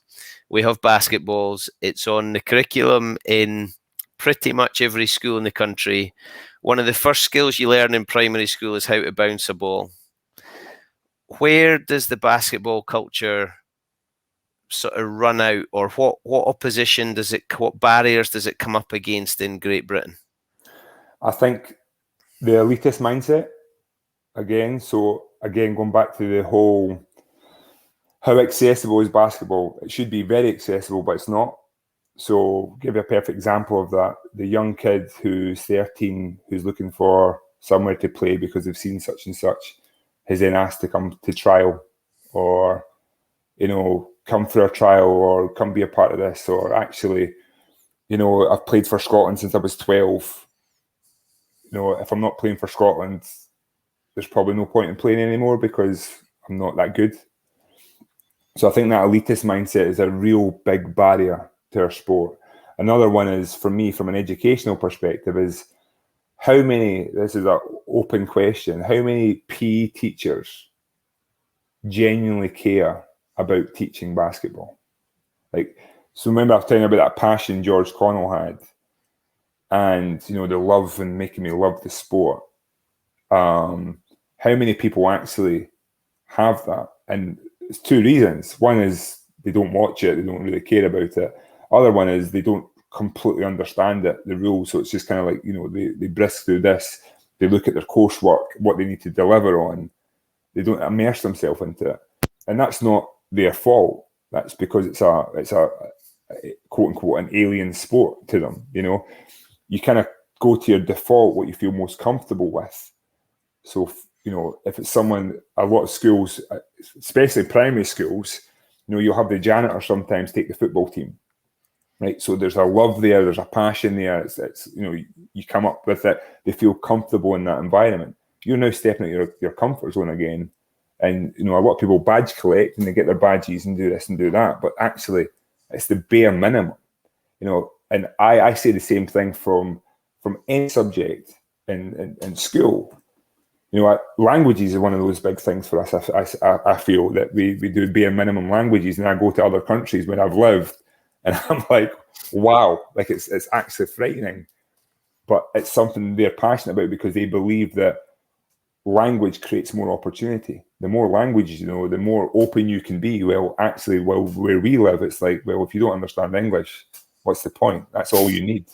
We have basketballs. It's on the curriculum in pretty much every school in the country. One of the first skills you learn in primary school is how to bounce a ball. Where does the basketball culture sort of run out, or what opposition what barriers does it come up against in Great Britain? I think the elitist mindset again. So again, going back to the whole, how accessible is basketball? It should be very accessible, but it's not. So I'll give you a perfect example of that. The young kid who's 13, who's looking for somewhere to play because they've seen such and such, is then asked to come to trial, or, come for a trial, or come be a part of this, or actually, I've played for Scotland since I was 12. If I'm not playing for Scotland, there's probably no point in playing anymore because I'm not that good. So I think that elitist mindset is a real big barrier to our sport. Another one is, for me, from an educational perspective, is how many, this is an open question, how many PE teachers genuinely care about teaching basketball? So remember I was telling you about that passion George Connell had, and, the love and making me love the sport. How many people actually have that? And it's two reasons. One is they don't watch it, they don't really care about it. Other one is they don't completely understand it, the rules. So it's just kind of like, they brisk through this, they look at their coursework, what they need to deliver on, they don't immerse themselves into it. And that's not their fault. That's because it's a quote unquote an alien sport to them. You kind of go to your default, what you feel most comfortable with. So, if it's someone, a lot of schools, especially primary schools, you'll have the janitor sometimes take the football team, right? So there's a love there, there's a passion there. It's you come up with it. They feel comfortable in that environment. You're now stepping out your comfort zone again. And, a lot of people badge collect and they get their badges and do this and do that. But actually, it's the bare minimum, And I say the same thing from any subject in school. Languages is one of those big things for us. I feel that we do bare minimum languages, and I go to other countries where I've lived, and I'm like, wow, like it's actually frightening. But it's something they're passionate about because they believe that language creates more opportunity. The more languages you know, the more open you can be. Well, actually, where we live, it's like, well, if you don't understand English, what's the point? That's all you need.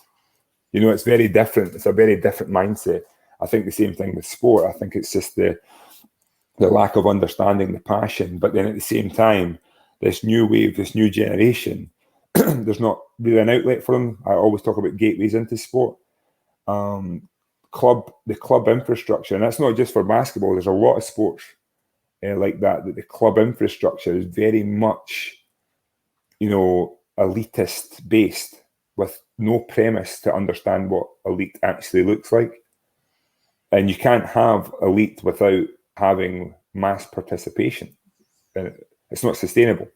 It's very different. It's a very different mindset. I think the same thing with sport. I think it's just the lack of understanding, the passion. But then at the same time, this new wave, this new generation, there's not really an outlet for them. I always talk about gateways into sport. The club infrastructure, and that's not just for basketball. There's a lot of sports like that the club infrastructure is very much, elitist based, with no premise to understand what elite actually looks like. And you can't have elite without having mass participation. It's not sustainable.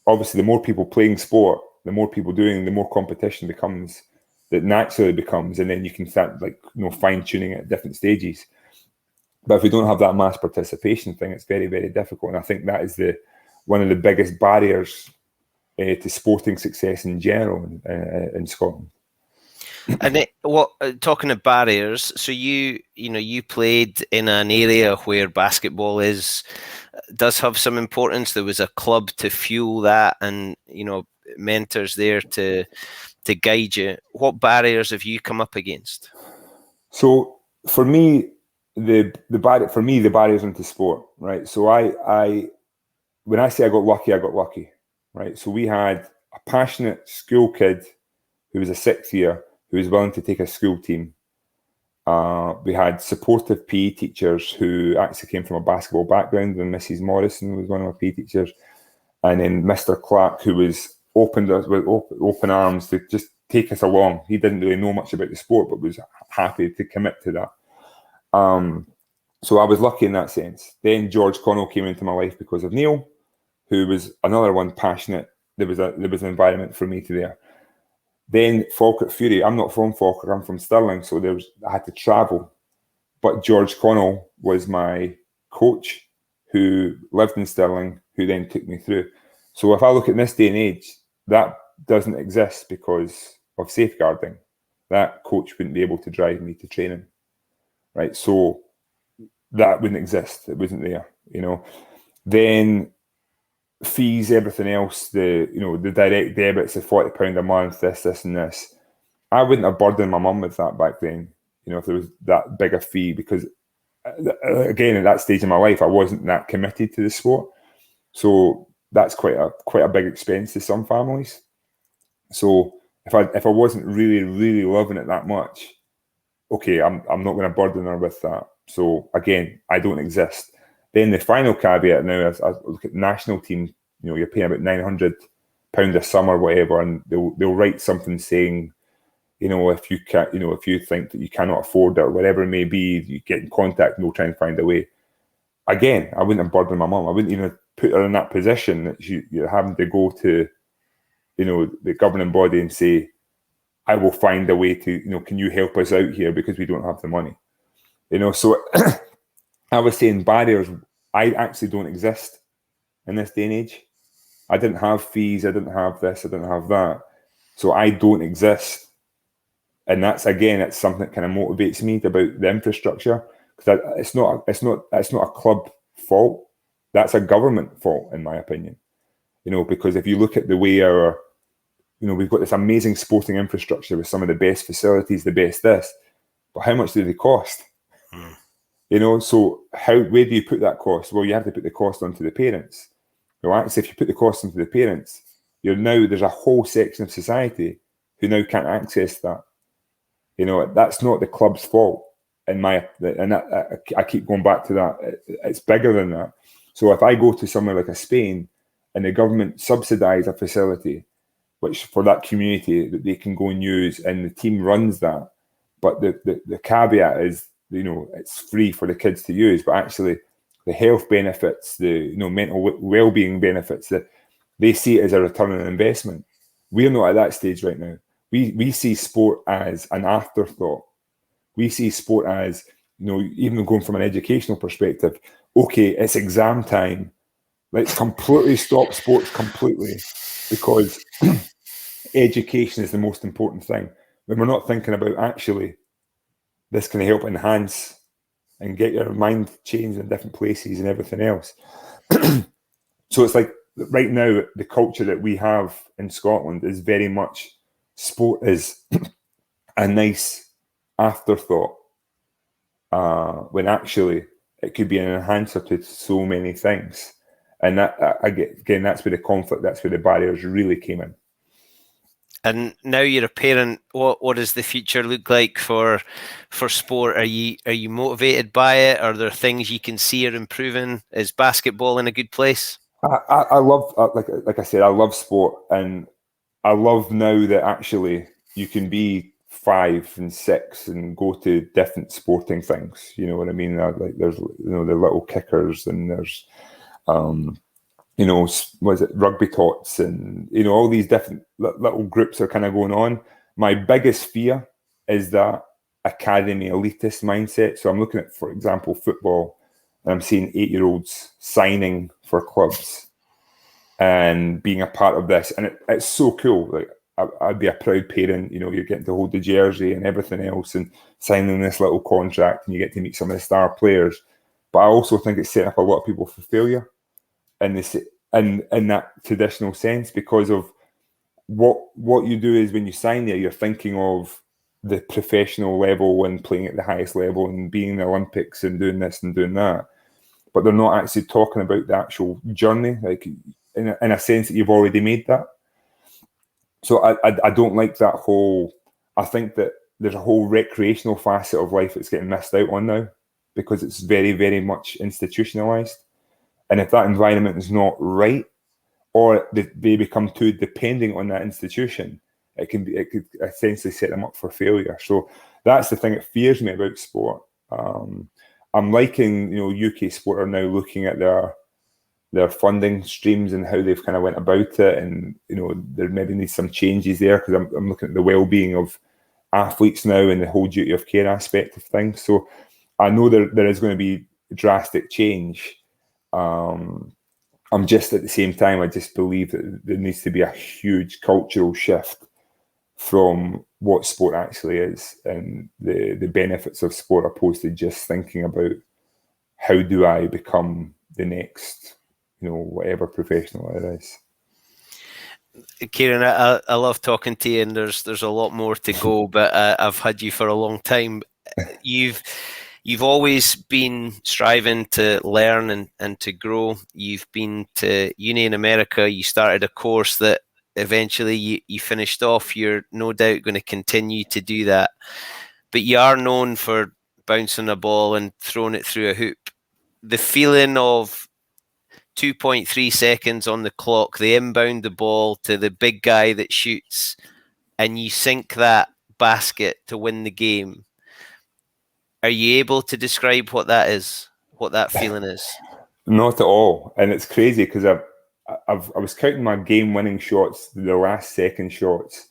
Obviously, the more people playing sport, the more people doing, the more competition becomes. That naturally becomes, and then you can start fine tuning at different stages. But if we don't have that mass participation thing, it's very, very difficult. And I think that is one of the biggest barriers to sporting success in general in Scotland. And talking of barriers, so you played in an area where basketball does have some importance. There was a club to fuel that, and mentors there to guide you. What barriers have you come up against? So for me, the barriers into sport, right? So when I say I got lucky, right? So we had a passionate school kid who was a sixth year who was willing to take a school team. We had supportive PE teachers who actually came from a basketball background, and Mrs. Morrison was one of my PE teachers. And then Mr. Clark, who was opened us with open arms to just take us along. He didn't really know much about the sport, but was happy to commit to that. So I was lucky in that sense. Then George Connell came into my life because of Neil, who was another one passionate. There was an environment for me to there. Then Falkirk Fury. I'm not from Falkirk. I'm from Stirling, so I had to travel. But George Connell was my coach, who lived in Stirling, who then took me through. So if I look at this day and age, that doesn't exist because of safeguarding. That coach wouldn't be able to drive me to training, right? So that wouldn't exist. It wasn't there, Then fees, everything else, the direct debits of £40 a month, this and this. I wouldn't have burdened my mum with that back then, if there was that big a fee, because again, at that stage in my life, I wasn't that committed to the sport. So that's quite a big expense to some families. So if I wasn't really, really loving it that much, okay, I'm not going to burden her with that. So again, I don't exist. Then the final caveat now is I look at the national team. You're paying about £900 a summer, whatever, and they'll write something saying, if you can't, if you think that you cannot afford it or whatever it may be, you get in contact and we'll try and find a way. Again, I wouldn't have burdened my mum. I wouldn't even put her in that position that you're having to go to, the governing body and say, I will find a way to, can you help us out here because we don't have the money? So I was saying barriers, I actually don't exist in this day and age. I didn't have fees, I didn't have this, I didn't have that. So I don't exist. And that's, again, it's something that kind of motivates me about the infrastructure, because it's not a club fault. That's a government fault, in my opinion. Because if you look at the way we've got this amazing sporting infrastructure with some of the best facilities, the best this, but how much do they cost? So where do you put that cost? Well, you have to put the cost onto the parents. Well, actually, if you put the cost onto the parents, there's a whole section of society who now can't access that. That's not the club's fault. I keep going back to that. It's bigger than that. So if I go to somewhere like a Spain and the government subsidise a facility, which for that community that they can go and use, and the team runs that, but the caveat is, it's free for the kids to use, but actually the health benefits, the mental well-being benefits, that they see it as a return on investment. We're not at that stage right now. We see sport as an afterthought. We see sport as, even going from an educational perspective, okay, it's exam time. Let's completely stop sports completely, because education is the most important thing. When we're not thinking about, actually, this can help enhance and get your mind changed in different places and everything else. So it's like right now, the culture that we have in Scotland is very much sport is a nice afterthought, when actually it could be an enhancer to so many things. And that, again, that's where the conflict, that's where the barriers really came in. And now you're a parent. What does the future look like for sport? Are you motivated by it? Are there things you can see are improving? Is basketball in a good place? I love, like I said, I love sport, and I love now that actually you can be 5 and 6 and go to different sporting things. You know what I mean? Like there's the little kickers, and there's was it rugby tots, and all these different little groups are kind of going on. My biggest fear is that academy elitist mindset. So I'm looking at, for example, football, and I'm seeing 8-year-olds signing for clubs and being a part of this, and it's so cool. Like I'd be a proud parent. You're getting to hold the jersey and everything else, and signing this little contract, and you get to meet some of the star players. But I also think it's setting up a lot of people for failure in that traditional sense, because of what you do is when you sign there, you're thinking of the professional level and playing at the highest level and being in the Olympics and doing this and doing that. But they're not actually talking about the actual journey, like in a sense that you've already made that. So I don't like that whole. I think that there's a whole recreational facet of life that's getting missed out on now, because it's very, very much institutionalized. And if that environment is not right, or they become too dependent on that institution, it could essentially set them up for failure. So that's the thing that fears me about sport. I'm liking, UK sport are now looking at their funding streams and how they've kind of went about it, and there maybe needs some changes there, because I'm looking at the well-being of athletes now and the whole duty of care aspect of things. So I know there is going to be drastic change. I'm just, at the same time, I just believe that there needs to be a huge cultural shift from what sport actually is, and the benefits of sport, opposed to just thinking about how do I become the next, whatever professional it is. Kieron, I love talking to you, and there's a lot more to go, but I've had you for a long time. You've always been striving to learn and to grow. You've been to uni in America. You started a course that eventually you finished off. You're no doubt going to continue to do that. But you are known for bouncing a ball and throwing it through a hoop. The feeling of 2.3 seconds on the clock, they inbound the ball to the big guy that shoots, and you sink that basket to win the game. Are you able to describe what that is, what that feeling is? Not at all. And it's crazy, because I was counting my game-winning shots, the last second shots,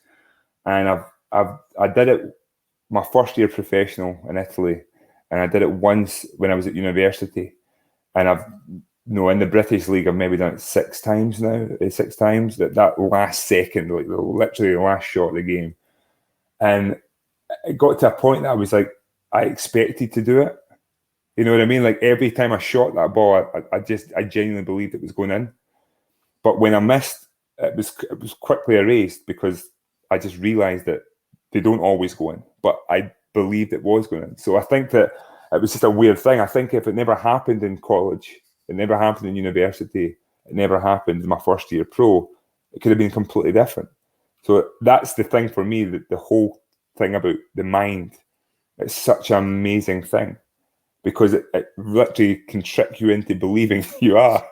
and I did it my first year professional in Italy, and I did it once when I was at university, and I've in the British League I've maybe done it 6 times now. 6 times that last second, like literally the last shot of the game, and it got to a point that I was like, I expected to do it. You know what I mean? Like every time I shot that ball, I genuinely believed it was going in. But when I missed, it was quickly erased, because I just realised that they don't always go in. But I believed it was going in. So I think that it was just a weird thing. I think if it never happened in college, it never happened in university, it never happened in my first year pro, It could have been completely different. So that's the thing for me, that the whole thing about the mind, it's such an amazing thing, because it literally can trick you into believing you are.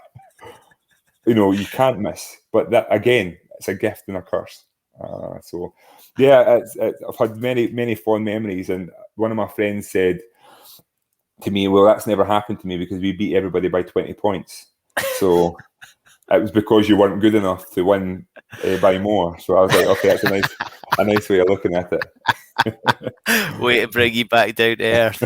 You can't miss. But that, again, it's a gift and a curse. So yeah, I've had many, many fond memories. And one of my friends said to me, well, that's never happened to me because we beat everybody by 20 points. So it was because you weren't good enough to win by more. So I was like, okay, that's a nice way of looking at it. Way to bring you back down to earth.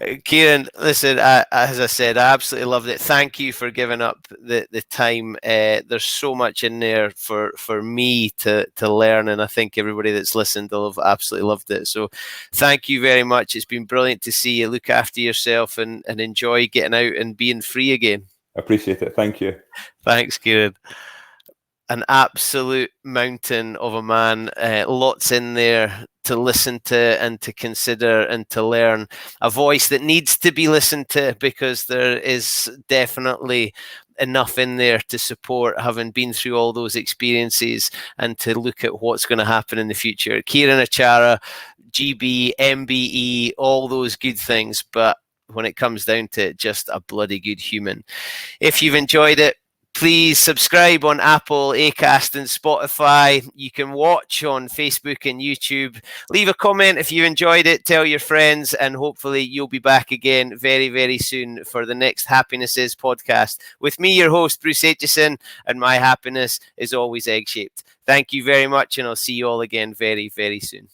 Kieron, listen, as I said, I absolutely loved it. Thank you for giving up the time. There's so much in there for me to learn, and I think everybody that's listened will have absolutely loved it. So thank you very much. It's been brilliant to see you. Look after yourself and enjoy getting out and being free again. I appreciate it. Thank you. Thanks, Kieron. An absolute mountain of a man. Lots in there to listen to and to consider and to learn. A voice that needs to be listened to, because there is definitely enough in there to support having been through all those experiences and to look at what's going to happen in the future. Kieron Achara, GB, MBE, all those good things, but when it comes down to it, just a bloody good human. If you've enjoyed it, please subscribe on Apple, Acast and Spotify. You can watch on Facebook and YouTube. Leave a comment if you enjoyed it. Tell your friends, and hopefully you'll be back again very, very soon for the next Happiness Is podcast. With me, your host, Bruce Aitchison, and my happiness is always egg-shaped. Thank you very much, and I'll see you all again very, very soon.